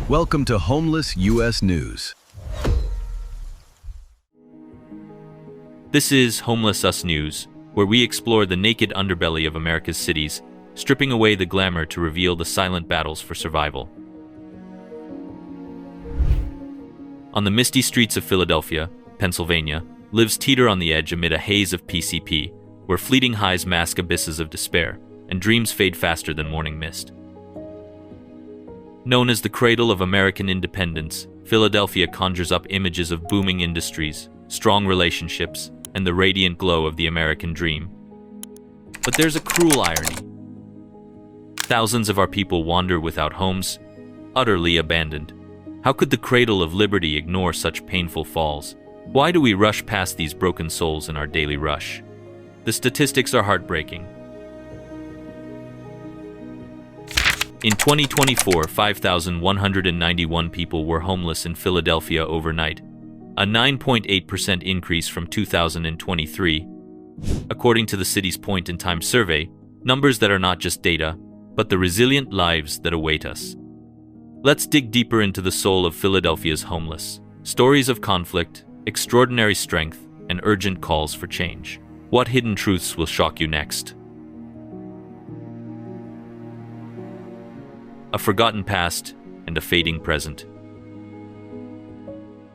Welcome to Homeless U.S. News. This is Homeless Us News, where we explore the naked underbelly of America's cities, stripping away the glamour to reveal the silent battles for survival. On the misty streets of Philadelphia, Pennsylvania, lives Teeter on the edge amid a haze of PCP, where fleeting highs mask abysses of despair, and dreams fade faster than morning mist. Known as the cradle of American independence, Philadelphia conjures up images of booming industries, strong relationships, and the radiant glow of the American dream. But there's a cruel irony. Thousands of our people wander without homes, utterly abandoned. How could the cradle of liberty ignore such painful falls? Why do we rush past these broken souls in our daily rush? The statistics are heartbreaking. In 2024, 5,191 people were homeless in Philadelphia overnight, a 9.8% increase from 2023. According to the city's point-in-time survey, numbers that are not just data, but the resilient lives that await us. Let's dig deeper into the soul of Philadelphia's homeless. Stories of conflict, extraordinary strength, and urgent calls for change. What hidden truths will shock you next? A forgotten past and a fading present.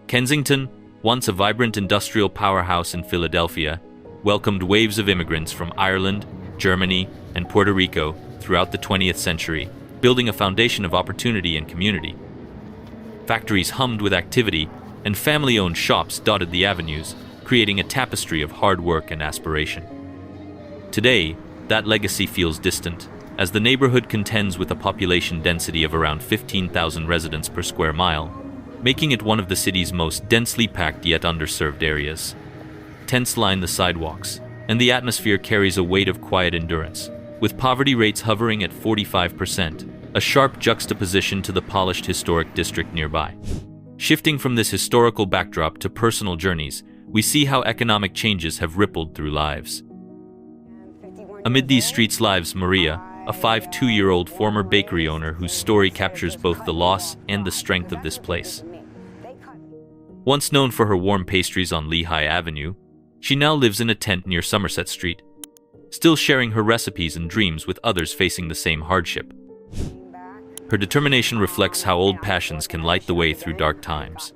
Kensington, once a vibrant industrial powerhouse in Philadelphia, welcomed waves of immigrants from Ireland, Germany, and Puerto Rico throughout the 20th century, building a foundation of opportunity and community. Factories hummed with activity, and family-owned shops dotted the avenues, creating a tapestry of hard work and aspiration. Today, that legacy feels distant, as the neighborhood contends with a population density of around 15,000 residents per square mile, making it one of the city's most densely packed yet underserved areas. Tents line the sidewalks, and the atmosphere carries a weight of quiet endurance, with poverty rates hovering at 45%, a sharp juxtaposition to the polished historic district nearby. Shifting from this historical backdrop to personal journeys, we see how economic changes have rippled through lives. Amid these streets lives Maria, a 52-year-old former bakery owner whose story captures both the loss and the strength of this place. Once known for her warm pastries on Lehigh Avenue, she now lives in a tent near Somerset Street, still sharing her recipes and dreams with others facing the same hardship. Her determination reflects how old passions can light the way through dark times.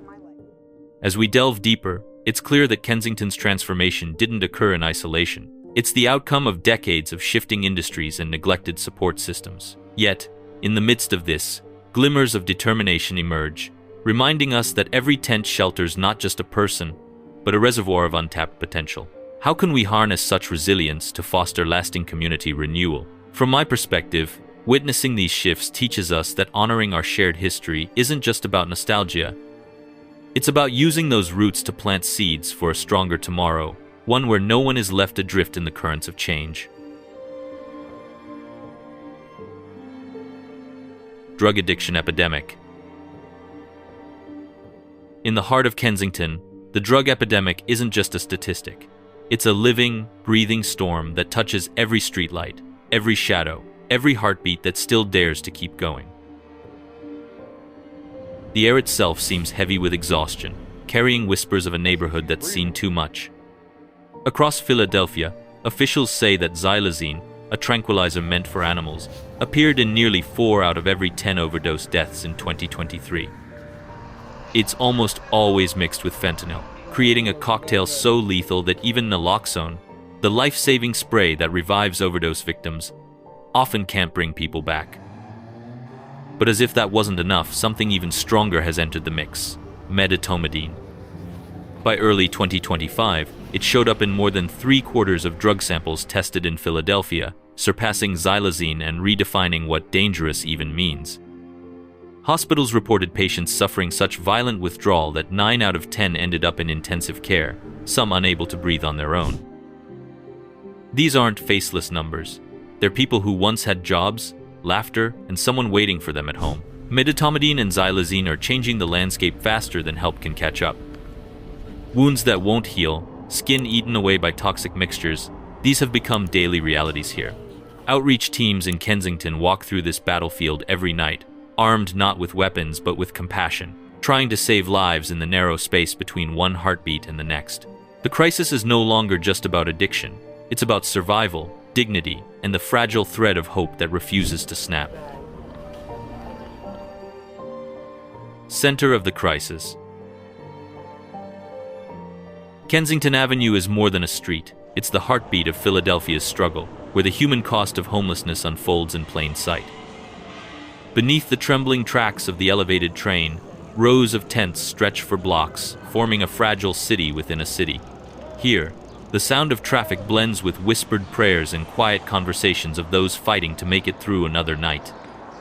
As we delve deeper, it's clear that Kensington's transformation didn't occur in isolation. It's the outcome of decades of shifting industries and neglected support systems. Yet, in the midst of this, glimmers of determination emerge, reminding us that every tent shelters not just a person, but a reservoir of untapped potential. How can we harness such resilience to foster lasting community renewal? From my perspective, witnessing these shifts teaches us that honoring our shared history isn't just about nostalgia. It's about using those roots to plant seeds for a stronger tomorrow, one where no one is left adrift in the currents of change. Drug addiction epidemic. In the heart of Kensington, the drug epidemic isn't just a statistic. It's a living, breathing storm that touches every streetlight, every shadow, every heartbeat that still dares to keep going. The air itself seems heavy with exhaustion, carrying whispers of a neighborhood that's seen too much. Across Philadelphia, officials say that xylazine, a tranquilizer meant for animals, appeared in nearly 4 out of every 10 overdose deaths in 2023. It's almost always mixed with fentanyl, creating a cocktail so lethal that even naloxone, the life-saving spray that revives overdose victims, often can't bring people back. But as if that wasn't enough, something even stronger has entered the mix: medetomidine. By early 2025, it showed up in more than 3/4 of drug samples tested in Philadelphia, surpassing xylazine and redefining what dangerous even means. Hospitals reported patients suffering such violent withdrawal that 9 out of 10 ended up in intensive care, some unable to breathe on their own. These aren't faceless numbers. They're people who once had jobs, laughter, and someone waiting for them at home. Medetomidine and xylazine are changing the landscape faster than help can catch up. Wounds that won't heal, skin eaten away by toxic mixtures, these have become daily realities here. Outreach teams in Kensington walk through this battlefield every night, armed not with weapons but with compassion, trying to save lives in the narrow space between one heartbeat and the next. The crisis is no longer just about addiction. It's about survival, dignity, and the fragile thread of hope that refuses to snap. Center of the crisis. Kensington Avenue is more than a street. It's the heartbeat of Philadelphia's struggle, where the human cost of homelessness unfolds in plain sight. Beneath the trembling tracks of the elevated train, rows of tents stretch for blocks, forming a fragile city within a city. Here, the sound of traffic blends with whispered prayers and quiet conversations of those fighting to make it through another night.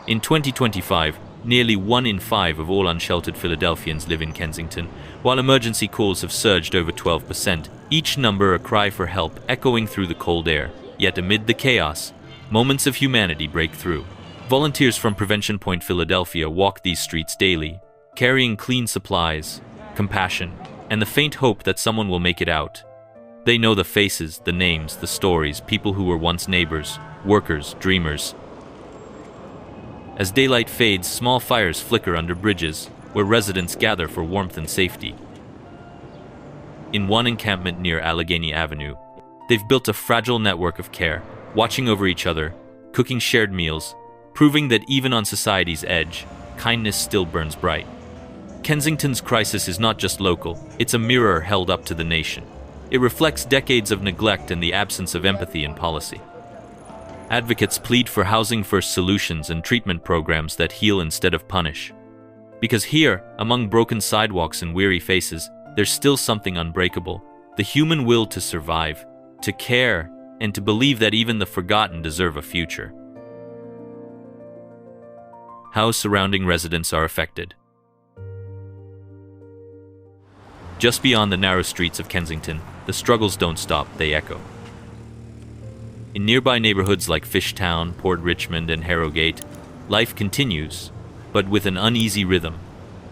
In 2025, nearly 1 in 5 of all unsheltered Philadelphians live in Kensington, while emergency calls have surged over 12%, each number a cry for help echoing through the cold air. Yet amid the chaos, moments of humanity break through. Volunteers from Prevention Point Philadelphia walk these streets daily, carrying clean supplies, compassion, and the faint hope that someone will make it out. They know the faces, the names, the stories, people who were once neighbors, workers, dreamers. As daylight fades, small fires flicker under bridges, where residents gather for warmth and safety. In one encampment near Allegheny Avenue, they've built a fragile network of care, watching over each other, cooking shared meals, proving that even on society's edge, kindness still burns bright. Kensington's crisis is not just local, it's a mirror held up to the nation. It reflects decades of neglect and the absence of empathy in policy. Advocates plead for housing-first solutions and treatment programs that heal instead of punish. Because here, among broken sidewalks and weary faces, there's still something unbreakable: the human will to survive, to care, and to believe that even the forgotten deserve a future. How surrounding residents are affected. Just beyond the narrow streets of Kensington, the struggles don't stop, they echo. In nearby neighborhoods like Fishtown, Port Richmond, and Harrogate, life continues, but with an uneasy rhythm.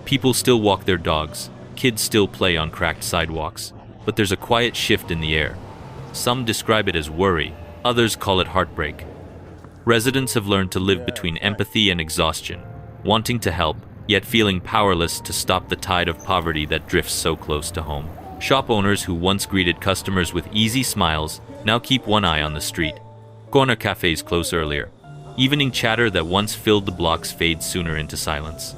People still walk their dogs, kids still play on cracked sidewalks, but there's a quiet shift in the air. Some describe it as worry, others call it heartbreak. Residents have learned to live between empathy and exhaustion, wanting to help, yet feeling powerless to stop the tide of poverty that drifts so close to home. Shop owners who once greeted customers with easy smiles now keep one eye on the street. Corner cafes close earlier. Evening chatter that once filled the blocks fades sooner into silence.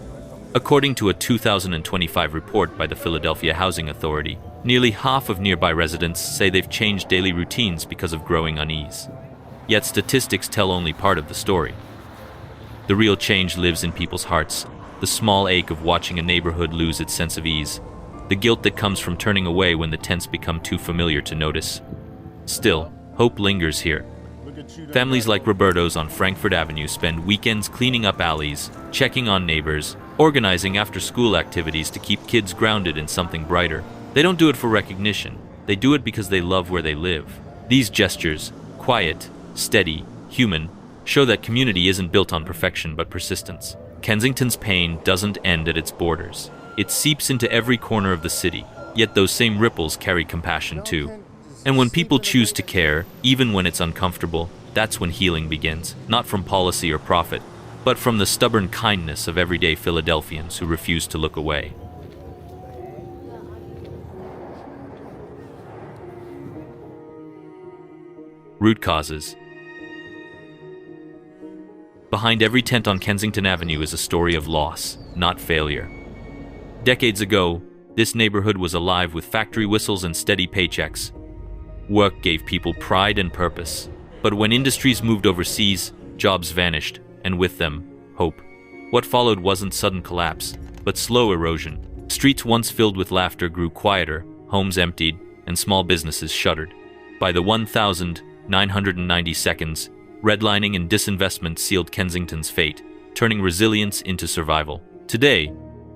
According to a 2025 report by the Philadelphia Housing Authority, nearly half of nearby residents say they've changed daily routines because of growing unease. Yet statistics tell only part of the story. The real change lives in people's hearts, the small ache of watching a neighborhood lose its sense of ease, the guilt that comes from turning away when the tents become too familiar to notice. Still, hope lingers here. Families like Roberto's on Frankfurt Avenue spend weekends cleaning up alleys, checking on neighbors, organizing after-school activities to keep kids grounded in something brighter. They don't do it for recognition. They do it because they love where they live. These gestures, quiet, steady, human, show that community isn't built on perfection but persistence. Kensington's pain doesn't end at its borders. It seeps into every corner of the city, yet those same ripples carry compassion too. And when people choose to care, even when it's uncomfortable, that's when healing begins, not from policy or profit, but from the stubborn kindness of everyday Philadelphians who refuse to look away. Root causes. Behind every tent on Kensington Avenue is a story of loss, not failure. Decades ago, this neighborhood was alive with factory whistles and steady paychecks. Work gave people pride and purpose. But when industries moved overseas, jobs vanished, and with them, hope. What followed wasn't sudden collapse, but slow erosion. Streets once filled with laughter grew quieter, homes emptied, and small businesses shuttered. By the 1,990 redlining and disinvestment sealed Kensington's fate, turning resilience into survival. Today,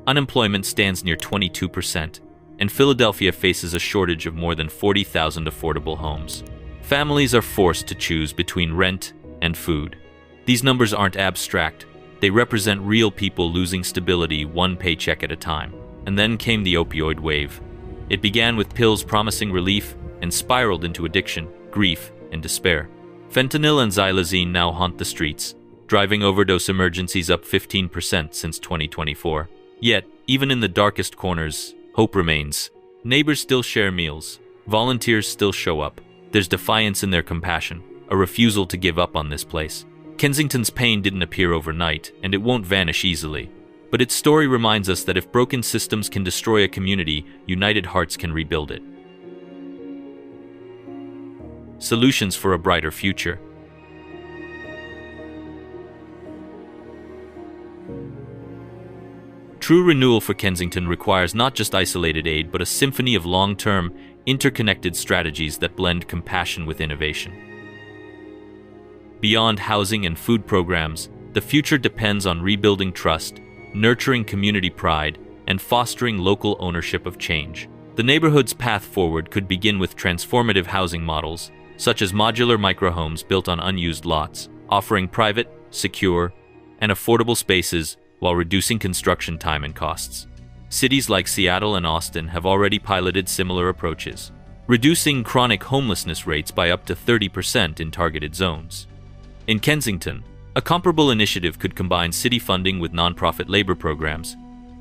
unemployment stands near 22%, and Philadelphia faces a shortage of more than 40,000 affordable homes. Families are forced to choose between rent and food. These numbers aren't abstract. They represent real people losing stability one paycheck at a time. And then came the opioid wave. It began with pills promising relief and spiraled into addiction, grief, and despair. Fentanyl and xylazine now haunt the streets, driving overdose emergencies up 15% since 2024. Yet, even in the darkest corners, hope remains. Neighbors still share meals. Volunteers still show up. There's defiance in their compassion, a refusal to give up on this place. Kensington's pain didn't appear overnight, and it won't vanish easily. But its story reminds us that if broken systems can destroy a community, united hearts can rebuild it. Solutions for a brighter future. True renewal for Kensington requires not just isolated aid, but a symphony of long-term, interconnected strategies that blend compassion with innovation. Beyond housing and food programs, the future depends on rebuilding trust, nurturing community pride, and fostering local ownership of change. The neighborhood's path forward could begin with transformative housing models, such as modular microhomes built on unused lots, offering private, secure, and affordable spaces while reducing construction time and costs. Cities like Seattle and Austin have already piloted similar approaches, reducing chronic homelessness rates by up to 30% in targeted zones. In Kensington, a comparable initiative could combine city funding with nonprofit labor programs,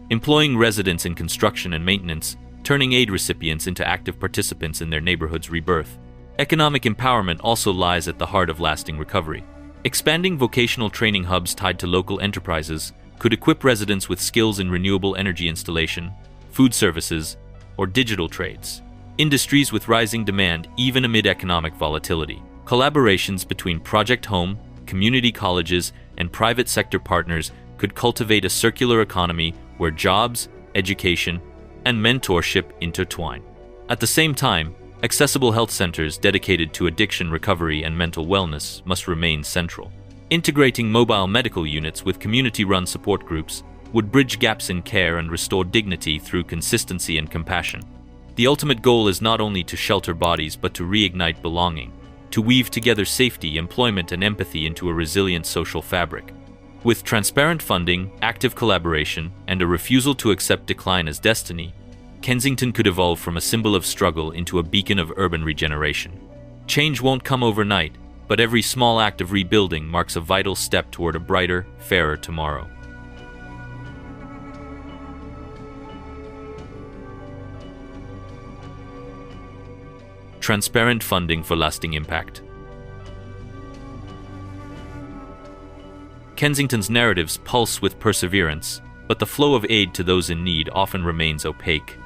employing residents in construction and maintenance, turning aid recipients into active participants in their neighborhood's rebirth. Economic empowerment also lies at the heart of lasting recovery. Expanding vocational training hubs tied to local enterprises could equip residents with skills in renewable energy installation, food services, or digital trades. Industries with rising demand even amid economic volatility. Collaborations between Project Home, community colleges, and private sector partners could cultivate a circular economy where jobs, education, and mentorship intertwine. At the same time, accessible health centers dedicated to addiction recovery and mental wellness must remain central. Integrating mobile medical units with community-run support groups would bridge gaps in care and restore dignity through consistency and compassion. The ultimate goal is not only to shelter bodies but to reignite belonging, to weave together safety, employment, and empathy into a resilient social fabric. With transparent funding, active collaboration, and a refusal to accept decline as destiny, Kensington could evolve from a symbol of struggle into a beacon of urban regeneration. Change won't come overnight, but every small act of rebuilding marks a vital step toward a brighter, fairer tomorrow. Transparent funding for lasting impact. Kensington's narratives pulse with perseverance, but the flow of aid to those in need often remains opaque.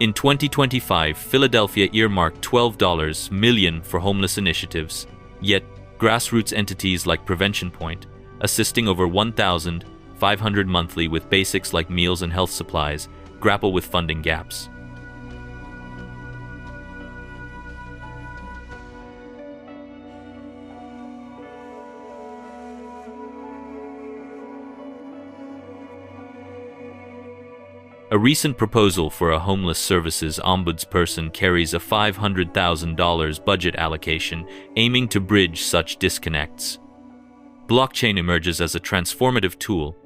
In 2025, Philadelphia earmarked $12 million for homeless initiatives, yet grassroots entities like Prevention Point, assisting over 1,500 monthly with basics like meals and health supplies, grapple with funding gaps. A recent proposal for a homeless services ombudsperson carries a $500,000 budget allocation aiming to bridge such disconnects. Blockchain emerges as a transformative tool,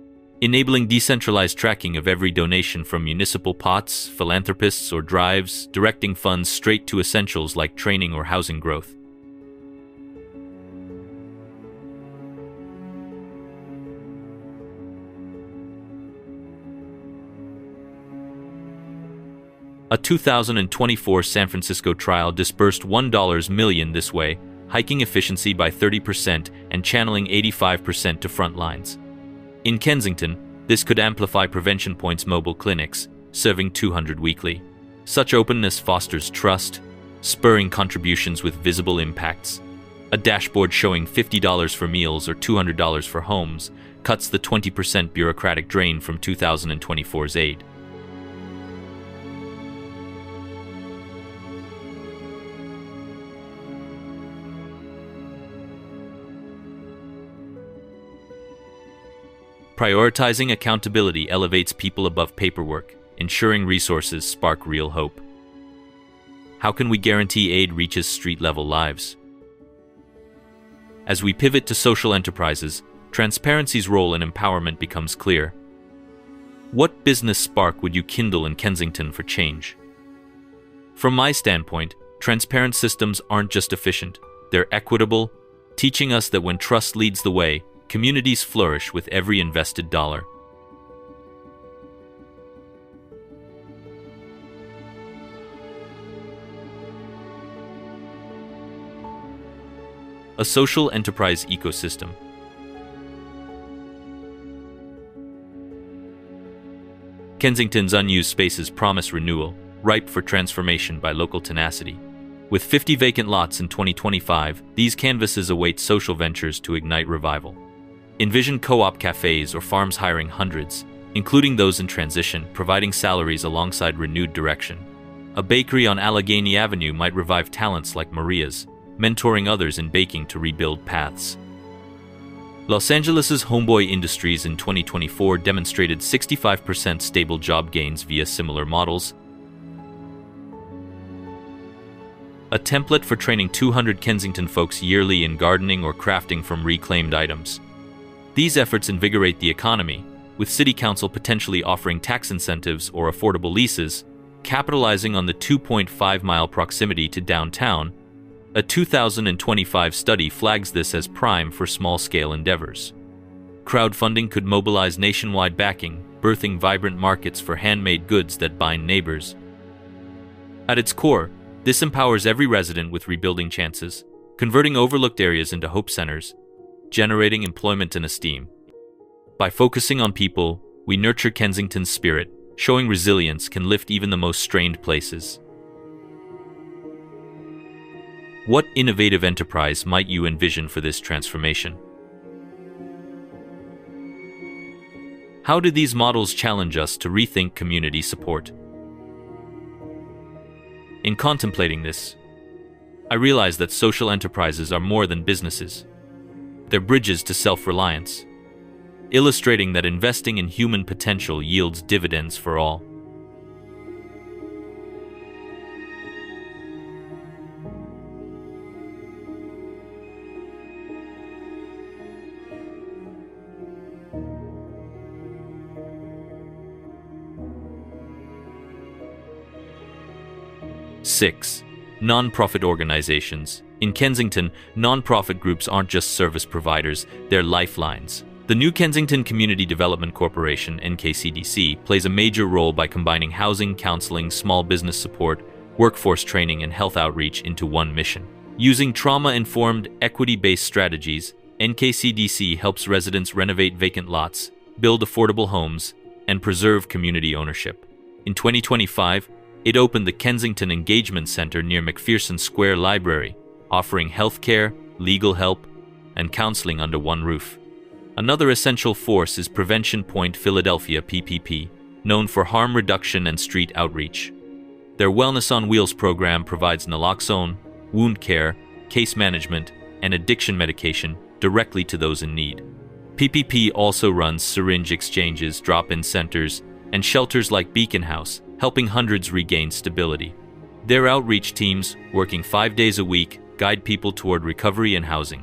enabling decentralized tracking of every donation from municipal pots, philanthropists, or drives, directing funds straight to essentials like training or housing growth. A 2024 San Francisco trial disbursed $1 million this way, hiking efficiency by 30% and channeling 85% to front lines. In Kensington, this could amplify Prevention Point's mobile clinics, serving 200 weekly. Such openness fosters trust, spurring contributions with visible impacts. A dashboard showing $50 for meals or $200 for homes cuts the 20% bureaucratic drain from 2024's aid. Prioritizing accountability elevates people above paperwork, ensuring resources spark real hope. How can we guarantee aid reaches street-level lives? As we pivot to social enterprises, transparency's role in empowerment becomes clear. What business spark would you kindle in Kensington for change? From my standpoint, transparent systems aren't just efficient, They're equitable, teaching us that when trust leads the way, communities flourish with every invested dollar. A social enterprise ecosystem. Kensington's unused spaces promise renewal, ripe for transformation by local tenacity. With 50 vacant lots in 2025, these canvases await social ventures to ignite revival. Envision co-op cafes or farms hiring hundreds, including those in transition, providing salaries alongside renewed direction. A bakery on Allegheny Avenue might revive talents like Maria's, mentoring others in baking to rebuild paths. Los Angeles' Homeboy Industries in 2024 demonstrated 65% stable job gains via similar models, a template for training 200 Kensington folks yearly in gardening or crafting from reclaimed items. These efforts invigorate the economy, with City Council potentially offering tax incentives or affordable leases, capitalizing on the 2.5-mile proximity to downtown. A 2025 study flags this as prime for small-scale endeavors. Crowdfunding could mobilize nationwide backing, birthing vibrant markets for handmade goods that bind neighbors. At its core, this empowers every resident with rebuilding chances, converting overlooked areas into hope centers, generating employment and esteem. By focusing on people, we nurture Kensington's spirit, showing resilience can lift even the most strained places. What innovative enterprise might you envision for this transformation? How do these models challenge us to rethink community support? In contemplating this, I realize that social enterprises are more than businesses. They're bridges to self-reliance, illustrating that investing in human potential yields dividends for all. Six, non-profit organizations. In Kensington, non-profit groups aren't just service providers, they're lifelines. The New Kensington Community Development Corporation, NKCDC, plays a major role by combining housing, counseling, small business support, workforce training, and health outreach into one mission. Using trauma-informed, equity-based strategies, NKCDC helps residents renovate vacant lots, build affordable homes, and preserve community ownership. In 2025, it opened the Kensington Engagement Center near McPherson Square Library, offering healthcare, legal help, and counseling under one roof. Another essential force is Prevention Point Philadelphia PPP, known for harm reduction and street outreach. Their Wellness on Wheels program provides naloxone, wound care, case management, and addiction medication directly to those in need. PPP also runs syringe exchanges, drop-in centers, and shelters like Beacon House, helping hundreds regain stability. Their outreach teams, working 5 days a week, guide people toward recovery and housing.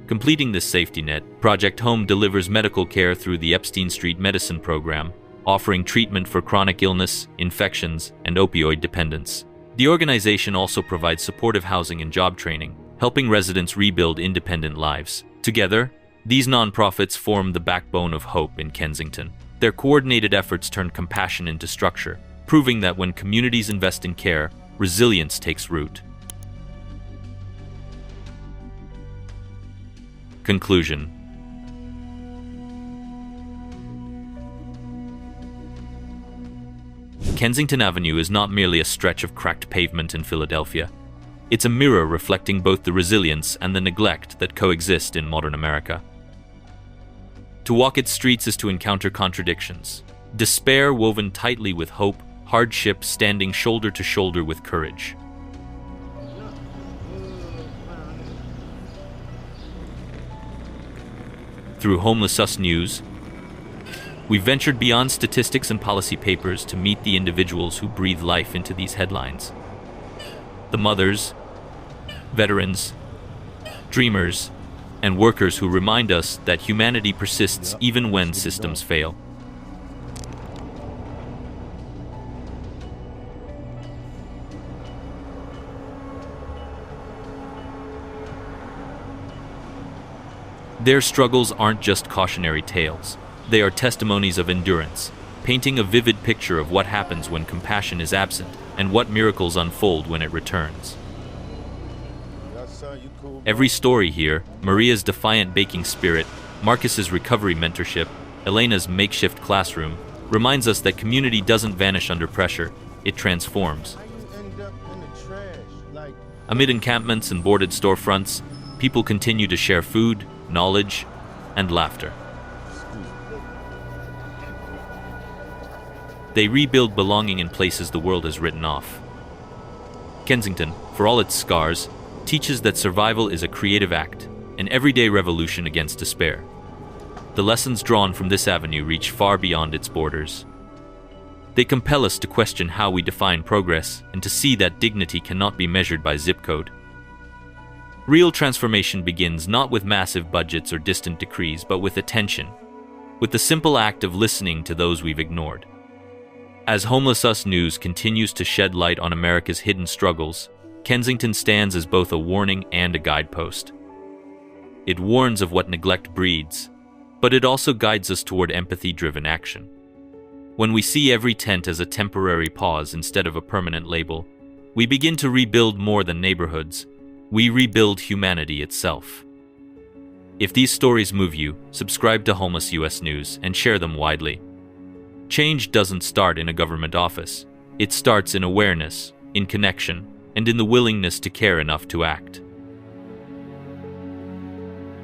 Completing this safety net, Project Home delivers medical care through the Epstein Street Medicine Program, offering treatment for chronic illness, infections, and opioid dependence. The organization also provides supportive housing and job training, helping residents rebuild independent lives. Together, these nonprofits form the backbone of hope in Kensington. Their coordinated efforts turn compassion into structure, proving that when communities invest in care, resilience takes root. Conclusion. Kensington Avenue is not merely a stretch of cracked pavement in Philadelphia. It's a mirror reflecting both the resilience and the neglect that coexist in modern America. To walk its streets is to encounter contradictions, despair woven tightly with hope, hardship standing shoulder to shoulder with courage. Through Homeless News, we ventured beyond statistics and policy papers to meet the individuals who breathe life into these headlines. The mothers, veterans, dreamers, and workers who remind us that humanity persists even when systems fail. Their struggles aren't just cautionary tales. They are testimonies of endurance, painting a vivid picture of what happens when compassion is absent and what miracles unfold when it returns. Every story here, Maria's defiant baking spirit, Marcus's recovery mentorship, Elena's makeshift classroom, reminds us that community doesn't vanish under pressure, it transforms. Amid encampments and boarded storefronts, people continue to share food, knowledge, and laughter. They rebuild belonging in places the world has written off. Kensington, for all its scars, teaches that survival is a creative act, an everyday revolution against despair. The lessons drawn from this avenue reach far beyond its borders. They compel us to question how we define progress and to see that dignity cannot be measured by zip code. Real transformation begins not with massive budgets or distant decrees, but with attention, with the simple act of listening to those we've ignored. As Homeless Us News continues to shed light on America's hidden struggles, Kensington stands as both a warning and a guidepost. It warns of what neglect breeds, but it also guides us toward empathy-driven action. When we see every tent as a temporary pause instead of a permanent label, we begin to rebuild more than neighborhoods. We rebuild humanity itself. If these stories move you, subscribe to Homeless US News and share them widely. Change doesn't start in a government office. It starts in awareness, in connection, and in the willingness to care enough to act.